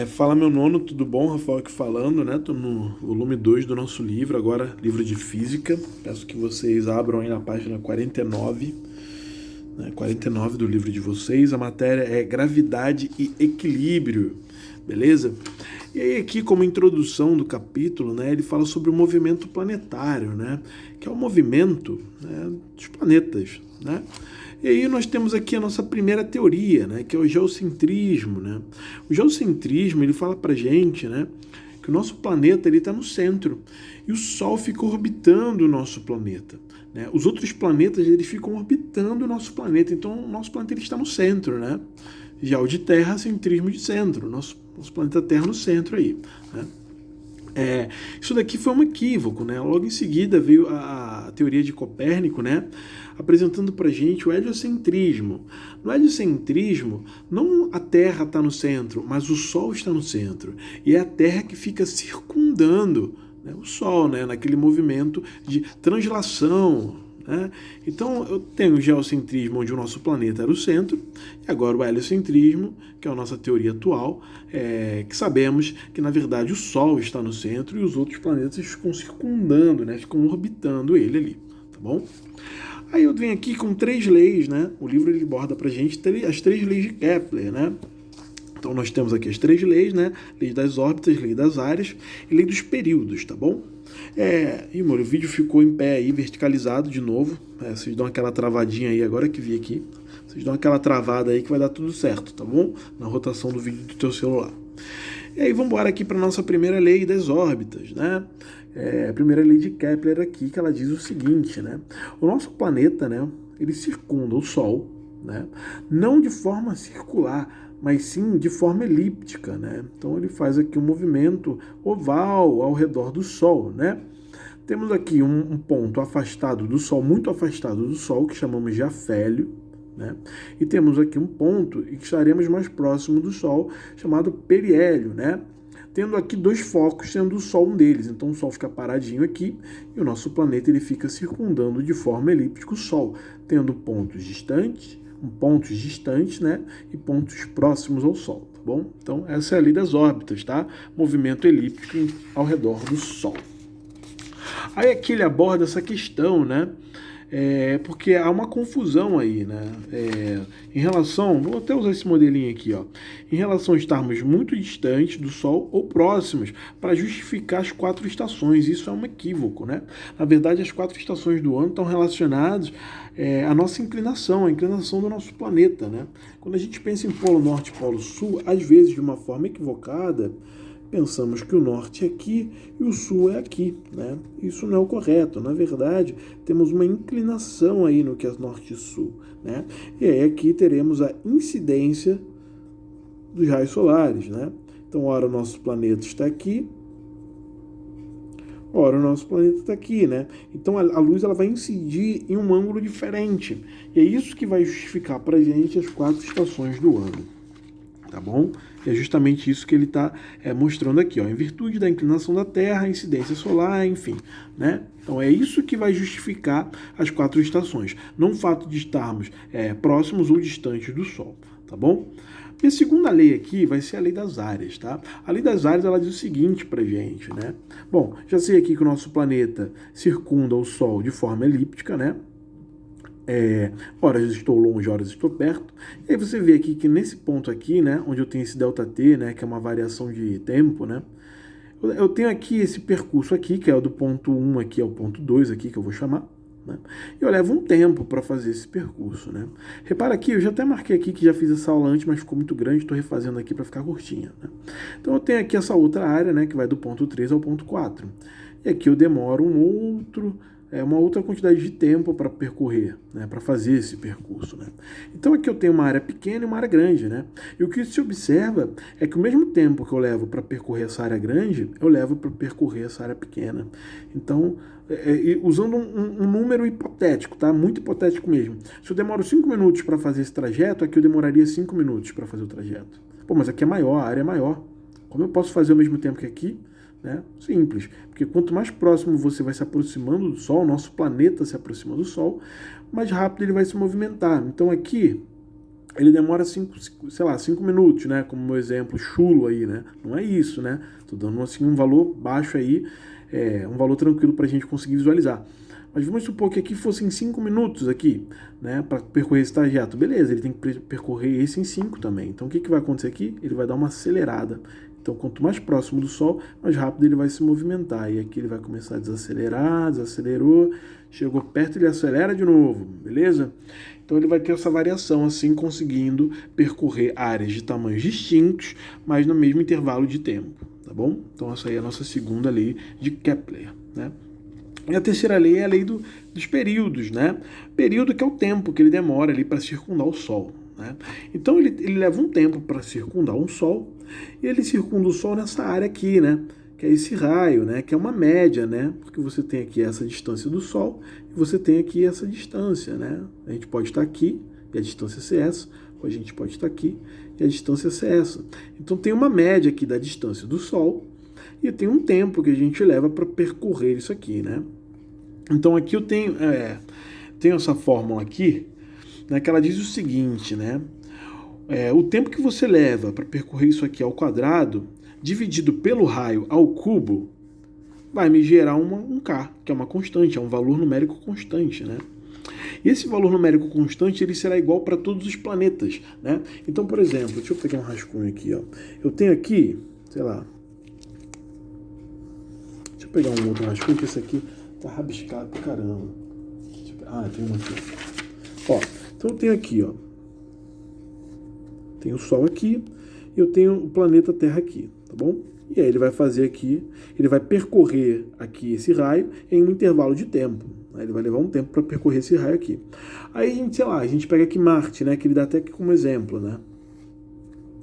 Fala meu nono, tudo bom? Rafael aqui falando, né? Tô no volume 2 do nosso livro, agora livro de física. Peço que vocês abram aí na página 49, né? 49 do livro de vocês. A matéria é gravidade e equilíbrio, beleza? E aí aqui, como introdução do capítulo, né, ele fala sobre o movimento planetário, né? Que é o movimento, né, dos planetas, né? E aí nós temos aqui a nossa primeira teoria, né, que é o geocentrismo, né? O geocentrismo, ele fala pra gente, né, que o nosso planeta ele está no centro e o Sol fica orbitando o nosso planeta, né? Os outros planetas eles ficam orbitando o nosso planeta, então o nosso planeta ele está no centro, né? Já o de Terra, centrismo de centro, nosso planeta Terra no centro aí, né? Isso daqui foi um equívoco, né? Logo em seguida veio a teoria de Copérnico, né? Apresentando para gente o heliocentrismo. No heliocentrismo, não a Terra está no centro, mas o Sol está no centro. E é a Terra que fica circundando, né, o Sol, né? Naquele movimento de translação, né? Então eu tenho o geocentrismo, onde o nosso planeta era o centro, e agora o heliocentrismo, que é a nossa teoria atual, que sabemos que na verdade o Sol está no centro e os outros planetas ficam circundando, né? Ficam orbitando ele ali, tá bom? Aí eu venho aqui com três leis, né? O livro ele aborda pra gente as três leis de Kepler, né? Então nós temos aqui as três leis, né? Lei das órbitas, lei das áreas e lei dos períodos, tá bom? E mano, o vídeo ficou em pé aí, verticalizado de novo. Vocês dão aquela travadinha aí agora que vi aqui. Vocês dão aquela travada aí que vai dar tudo certo, tá bom? Na rotação do vídeo do teu celular. E aí vamos embora aqui para nossa primeira lei das órbitas, né? A primeira lei de Kepler aqui, que ela diz o seguinte, né? O nosso planeta, né? Ele circunda o Sol, né? Não de forma circular, mas sim de forma elíptica, né? Então ele faz aqui um movimento oval ao redor do Sol, né? Temos aqui um ponto afastado do Sol, muito afastado do Sol, que chamamos de afélio, né? E temos aqui um ponto em que estaremos mais próximo do Sol, chamado periélio, né? Tendo aqui dois focos, sendo o Sol um deles. Então o Sol fica paradinho aqui e o nosso planeta ele fica circundando de forma elíptica o Sol, tendo pontos distantes, né, e pontos próximos ao Sol, tá bom? Então essa é a lei das órbitas, tá? Movimento elíptico ao redor do Sol. Aí aqui ele aborda essa questão, né? Porque há uma confusão aí, né? Em relação, vou até usar esse modelinho aqui, ó. Em relação a estarmos muito distantes do Sol ou próximos, para justificar as quatro estações. Isso é um equívoco, né? Na verdade, as quatro estações do ano estão relacionadas à nossa inclinação, a inclinação do nosso planeta, né? Quando a gente pensa em Polo Norte e Polo Sul, às vezes de uma forma equivocada, pensamos que o norte é aqui e o sul é aqui, né? Isso não é o correto. Na verdade, temos uma inclinação aí no que é norte e sul, né? E aí aqui teremos a incidência dos raios solares, né? Então, ora o nosso planeta está aqui, ora o nosso planeta está aqui, né? Então a luz ela vai incidir em um ângulo diferente. E é isso que vai justificar para a gente as quatro estações do ano. Tá bom? E é justamente isso que ele está mostrando aqui, ó, em virtude da inclinação da Terra, a incidência solar, enfim, né? Então é isso que vai justificar as quatro estações, não o fato de estarmos próximos ou distantes do Sol, tá bom? Minha segunda lei aqui vai ser a lei das áreas, tá? A lei das áreas ela diz o seguinte pra gente, né? Bom, já sei aqui que o nosso planeta circunda o Sol de forma elíptica, né? Horas estou longe, horas estou perto. E aí você vê aqui que nesse ponto aqui, né, onde eu tenho esse ΔT, né, que é uma variação de tempo, né, eu tenho aqui esse percurso aqui, que é o do ponto 1 aqui ao ponto 2 aqui, que eu vou chamar, né, e eu levo um tempo para fazer esse percurso, né. Repara aqui, eu já até marquei aqui que já fiz essa aula antes, mas ficou muito grande, estou refazendo aqui para ficar curtinha, né. Então eu tenho aqui essa outra área, né, que vai do ponto 3 ao ponto 4. E aqui eu demoro uma outra quantidade de tempo para percorrer, né, para fazer esse percurso, né. Então aqui eu tenho uma área pequena e uma área grande, né. E o que se observa é que o mesmo tempo que eu levo para percorrer essa área grande, eu levo para percorrer essa área pequena. Então, usando um número hipotético, tá? Muito hipotético mesmo. Se eu demoro 5 minutos para fazer esse trajeto, aqui eu demoraria 5 minutos para fazer o trajeto. Pô, mas aqui é maior, a área é maior. Como eu posso fazer ao mesmo tempo que aqui? Né? Simples, porque quanto mais próximo você vai se aproximando do Sol, nosso planeta se aproxima do Sol, mais rápido ele vai se movimentar. Então aqui ele demora 5 minutos, né? Como um exemplo chulo aí, né? Não é isso, né? Tô dando assim um valor baixo aí, um valor tranquilo para a gente conseguir visualizar. Mas vamos supor que aqui fossem 5 minutos aqui, né? Para percorrer esse trajeto. Beleza, ele tem que percorrer esse em 5 também. Então o que vai acontecer aqui? Ele vai dar uma acelerada. Então, quanto mais próximo do Sol, mais rápido ele vai se movimentar. E aqui ele vai começar a desacelerar, desacelerou, chegou perto, ele acelera de novo, beleza? Então ele vai ter essa variação, assim, conseguindo percorrer áreas de tamanhos distintos, mas no mesmo intervalo de tempo, tá bom? Então essa aí é a nossa segunda lei de Kepler, né? E a terceira lei é a lei dos períodos, né? Período que é o tempo que ele demora ali para circundar o Sol, né? Então ele leva um tempo para circundar um Sol, e ele circunda o Sol nessa área aqui, né? Que é esse raio, né? Que é uma média, né? Porque você tem aqui essa distância do Sol e você tem aqui essa distância, né? A gente pode estar aqui e a distância ser essa, ou a gente pode estar aqui e a distância ser essa. Então tem uma média aqui da distância do Sol e tem um tempo que a gente leva para percorrer isso aqui, né? Então aqui eu tenho essa fórmula aqui, né? Que ela diz o seguinte, né? O tempo que você leva para percorrer isso aqui ao quadrado, dividido pelo raio ao cubo, vai me gerar um K, que é uma constante, é um valor numérico constante, né? E esse valor numérico constante, ele será igual para todos os planetas, né? Então, por exemplo, deixa eu pegar um rascunho aqui, ó. Eu tenho aqui, sei lá, deixa eu pegar um outro rascunho, que esse aqui tá rabiscado pra caramba. Tem um aqui. Ó, então eu tenho aqui, ó. Tem o Sol aqui e eu tenho o planeta Terra aqui, tá bom? E aí ele vai fazer aqui, ele vai percorrer aqui esse raio em um intervalo de tempo. Ele vai levar um tempo para percorrer esse raio aqui. Aí a gente, a gente pega aqui Marte, né? Que ele dá até aqui como exemplo, né?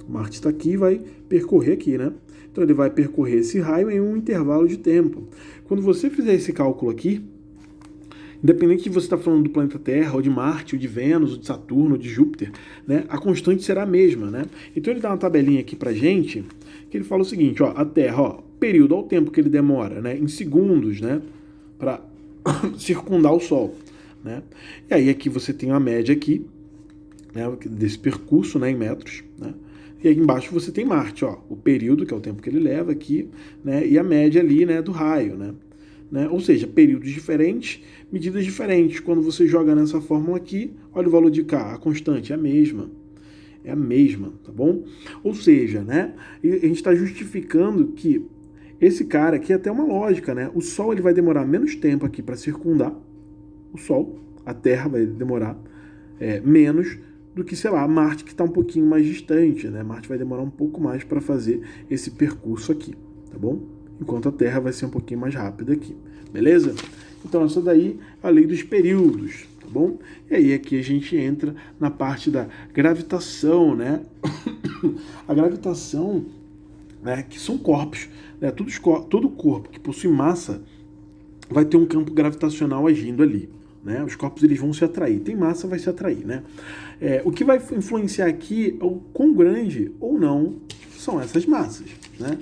Marte está aqui e vai percorrer aqui, né? Então ele vai percorrer esse raio em um intervalo de tempo. Quando você fizer esse cálculo aqui, independente de você estar falando do planeta Terra, ou de Marte, ou de Vênus, ou de Saturno, ou de Júpiter, né, a constante será a mesma, né? Então ele dá uma tabelinha aqui pra gente, que ele fala o seguinte, ó, a Terra, ó, período ao tempo que ele demora, né, em segundos, né, para circundar o Sol, né? E aí aqui você tem uma média aqui, né, desse percurso, né, em metros, né? E aí embaixo você tem Marte, ó, o período, que é o tempo que ele leva aqui, né, e a média ali, né, do raio, né? Ou seja, períodos diferentes, medidas diferentes. Quando você joga nessa fórmula aqui, olha o valor de K, a constante é a mesma. É a mesma, tá bom? Ou seja, né, a gente está justificando que esse cara aqui é até uma lógica, né? O Sol ele vai demorar menos tempo aqui para circundar o Sol, a Terra vai demorar menos do que, sei lá, Marte, que está um pouquinho mais distante, né? Marte vai demorar um pouco mais para fazer esse percurso aqui, tá bom? Enquanto a Terra vai ser um pouquinho mais rápida aqui, beleza? Então essa daí é a lei dos períodos, tá bom? E aí aqui a gente entra na parte da gravitação, né? A gravitação, né, que são corpos, né? Todo corpo que possui massa vai ter um campo gravitacional agindo ali, né? Os corpos eles vão se atrair, tem massa, vai se atrair, né? O que vai influenciar aqui é o quão grande ou não são essas massas, né?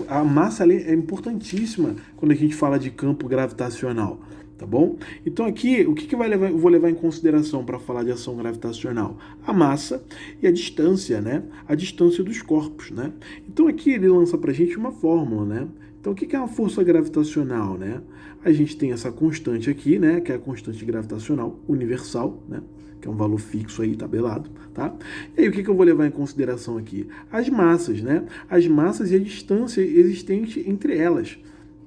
A massa ali é importantíssima quando a gente fala de campo gravitacional, tá bom? Então aqui, o que eu vou levar em consideração para falar de ação gravitacional? A massa e a distância, né? A distância dos corpos, né? Então aqui ele lança pra gente uma fórmula, né? Então o que é uma força gravitacional, né? A gente tem essa constante aqui, né? Que é a constante gravitacional universal, né? Que é um valor fixo aí, tabelado, tá? E aí, o que eu vou levar em consideração aqui? As massas, né? As massas e a distância existente entre elas,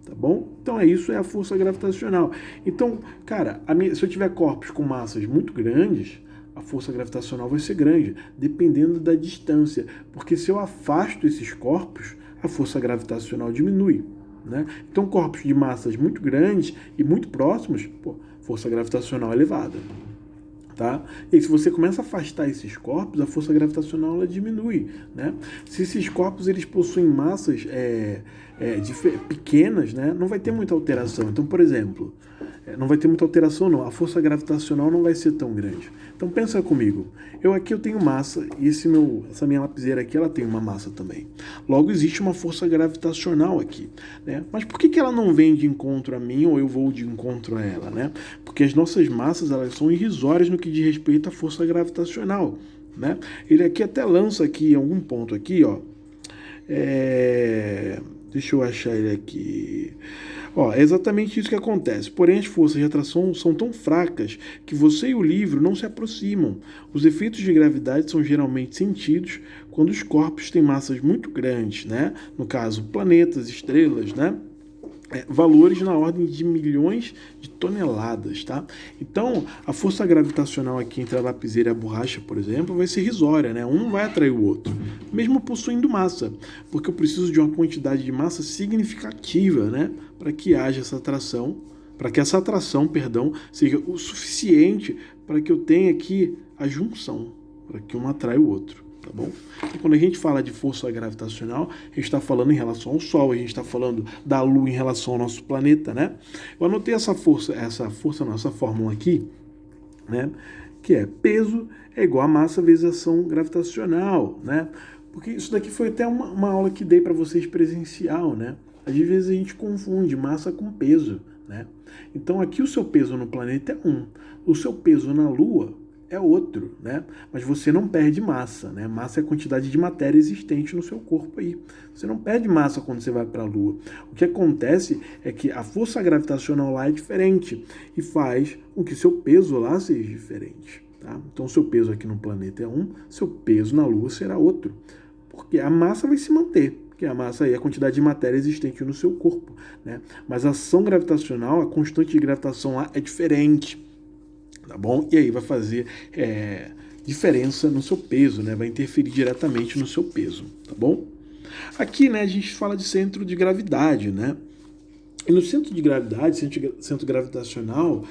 tá bom? Então, isso é a força gravitacional. Então, cara, se eu tiver corpos com massas muito grandes, a força gravitacional vai ser grande, dependendo da distância. Porque se eu afasto esses corpos, a força gravitacional diminui, né? Então, corpos de massas muito grandes e muito próximos, força gravitacional elevada. Tá? E aí, se você começa a afastar esses corpos, a força gravitacional ela diminui, né? Se esses corpos eles possuem massas pequenas, né, não vai ter muita alteração. Então, por exemplo, não vai ter muita alteração não, a força gravitacional não vai ser tão grande. Então pensa comigo, eu tenho massa e essa minha lapiseira aqui ela tem uma massa também. Logo existe uma força gravitacional aqui, né? Mas por que ela não vem de encontro a mim ou eu vou de encontro a ela, né? Porque as nossas massas elas são irrisórias no que diz respeito à força gravitacional, né? Ele aqui até lança aqui em algum ponto aqui, ó. Deixa eu achar ele aqui. Ó, é exatamente isso que acontece. Porém, as forças de atração são tão fracas que você e o livro não se aproximam. Os efeitos de gravidade são geralmente sentidos quando os corpos têm massas muito grandes, né? No caso, planetas, estrelas, né? Valores na ordem de milhões de toneladas, tá? Então, a força gravitacional aqui entre a lapiseira e a borracha, por exemplo, vai ser irrisória, né? Um não vai atrair o outro, mesmo possuindo massa, porque eu preciso de uma quantidade de massa significativa, né? Para que haja essa atração, para que essa atração, perdão, seja o suficiente para que eu tenha aqui a junção, para que um atrai o outro. Tá bom? E quando a gente fala de força gravitacional, a gente está falando em relação ao Sol, a gente está falando da Lua em relação ao nosso planeta, né? Eu anotei essa nossa fórmula aqui, né? Que é peso é igual a massa vezes ação gravitacional, né? Porque isso daqui foi até uma aula que dei para vocês presencial, né? Às vezes a gente confunde massa com peso, né? Então aqui o seu peso no planeta é 1, o seu peso na Lua é outro, né? Mas você não perde massa, né? Massa é a quantidade de matéria existente no seu corpo aí. Você não perde massa quando você vai para a Lua. O que acontece é que a força gravitacional lá é diferente e faz com que seu peso lá seja diferente, tá? Então, seu peso aqui no planeta é 1, seu peso na Lua será outro. Porque a massa vai se manter, porque a massa aí é a quantidade de matéria existente no seu corpo, né? Mas a ação gravitacional, a constante de gravitação lá é diferente. Tá bom? E aí vai fazer diferença no seu peso, né? Vai interferir diretamente no seu peso, tá bom? Aqui, né, a gente fala de centro de gravidade, né? E no centro de gravidade, centro gravitacional,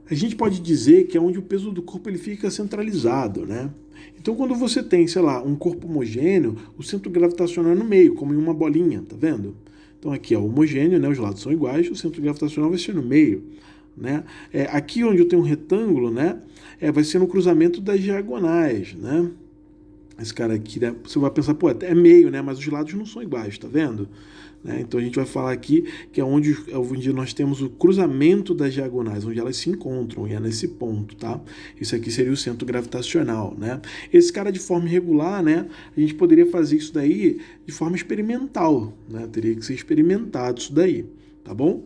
a gente pode dizer que é onde o peso do corpo ele fica centralizado, né? Então, quando você tem, sei lá, um corpo homogêneo, o centro gravitacional é no meio, como em uma bolinha, tá vendo? Então, aqui é homogêneo, né? Os lados são iguais, o centro gravitacional vai ser no meio. Né? Aqui onde eu tenho um retângulo, né, vai ser no cruzamento das diagonais, né? Esse cara aqui, né, você vai pensar, pô, é meio, né, mas os lados não são iguais, tá vendo? Né? Então a gente vai falar aqui que é onde nós temos o cruzamento das diagonais, onde elas se encontram, e é nesse ponto, tá? Isso aqui seria o centro gravitacional, né? Esse cara de forma irregular, né, a gente poderia fazer isso daí de forma experimental, né? Teria que ser experimentado isso daí, tá bom?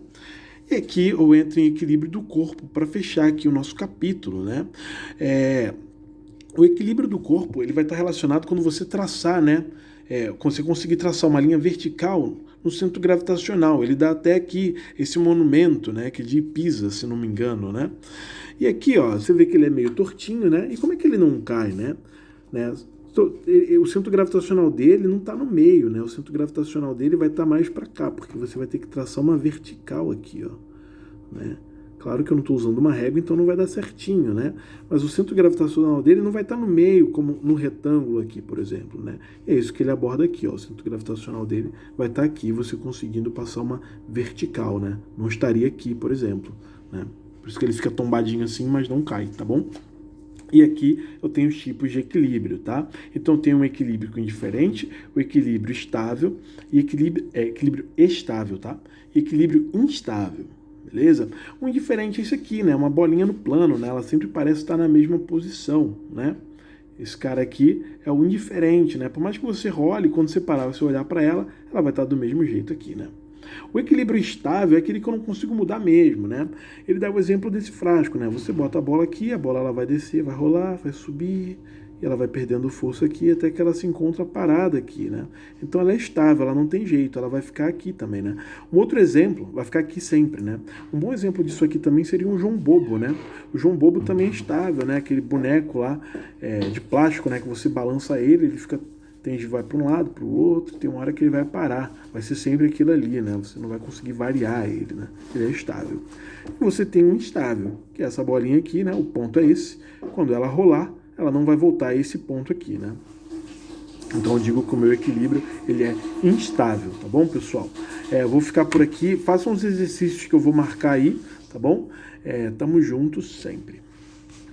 E aqui eu entro em equilíbrio do corpo para fechar aqui o nosso capítulo, né? O equilíbrio do corpo ele vai estar relacionado quando você traçar, né? Quando você conseguir traçar uma linha vertical no centro gravitacional. Ele dá até aqui esse monumento, né? Que é de Pisa, se não me engano, né? E aqui, ó, você vê que ele é meio tortinho, né? E como é que ele não cai, né? O centro gravitacional dele não está no meio, né? O centro gravitacional dele vai estar mais para cá, porque você vai ter que traçar uma vertical aqui, ó, né? Claro que eu não estou usando uma régua, então não vai dar certinho, né? Mas o centro gravitacional dele não vai estar no meio, como no retângulo aqui, por exemplo, né? É isso que ele aborda aqui, ó. O centro gravitacional dele vai estar aqui, você conseguindo passar uma vertical, né? Não estaria aqui, por exemplo, né? Por isso que ele fica tombadinho assim, mas não cai, tá bom? E aqui eu tenho os tipos de equilíbrio, tá? Então tem um equilíbrio indiferente, o equilíbrio estável e equilíbrio estável, tá? E equilíbrio instável, beleza? O indiferente é isso aqui, né? Uma bolinha no plano, né? Ela sempre parece estar na mesma posição, né? Esse cara aqui é o indiferente, né? Por mais que você role, quando você parar, você olhar para ela, ela vai estar do mesmo jeito aqui, né? O equilíbrio estável é aquele que eu não consigo mudar mesmo, né? Ele dá o exemplo desse frasco, né? Você bota a bola aqui, a bola ela vai descer, vai rolar, vai subir, e ela vai perdendo força aqui até que ela se encontra parada aqui, né? Então ela é estável, ela não tem jeito, ela vai ficar aqui também, né? Um outro exemplo, vai ficar aqui sempre, né? Um bom exemplo disso aqui também seria um João Bobo, né? O João Bobo também é estável, né? Aquele boneco lá de plástico, né? Que você balança ele fica... vai para um lado, para o outro, tem uma hora que ele vai parar. Vai ser sempre aquilo ali, né? Você não vai conseguir variar ele, né? Ele é estável. E você tem um instável, que é essa bolinha aqui, né? O ponto é esse. Quando ela rolar, ela não vai voltar a esse ponto aqui, né? Então eu digo que o meu equilíbrio, ele é instável, tá bom, pessoal? Eu vou ficar por aqui. Façam os exercícios que eu vou marcar aí, tá bom? Tamo juntos sempre.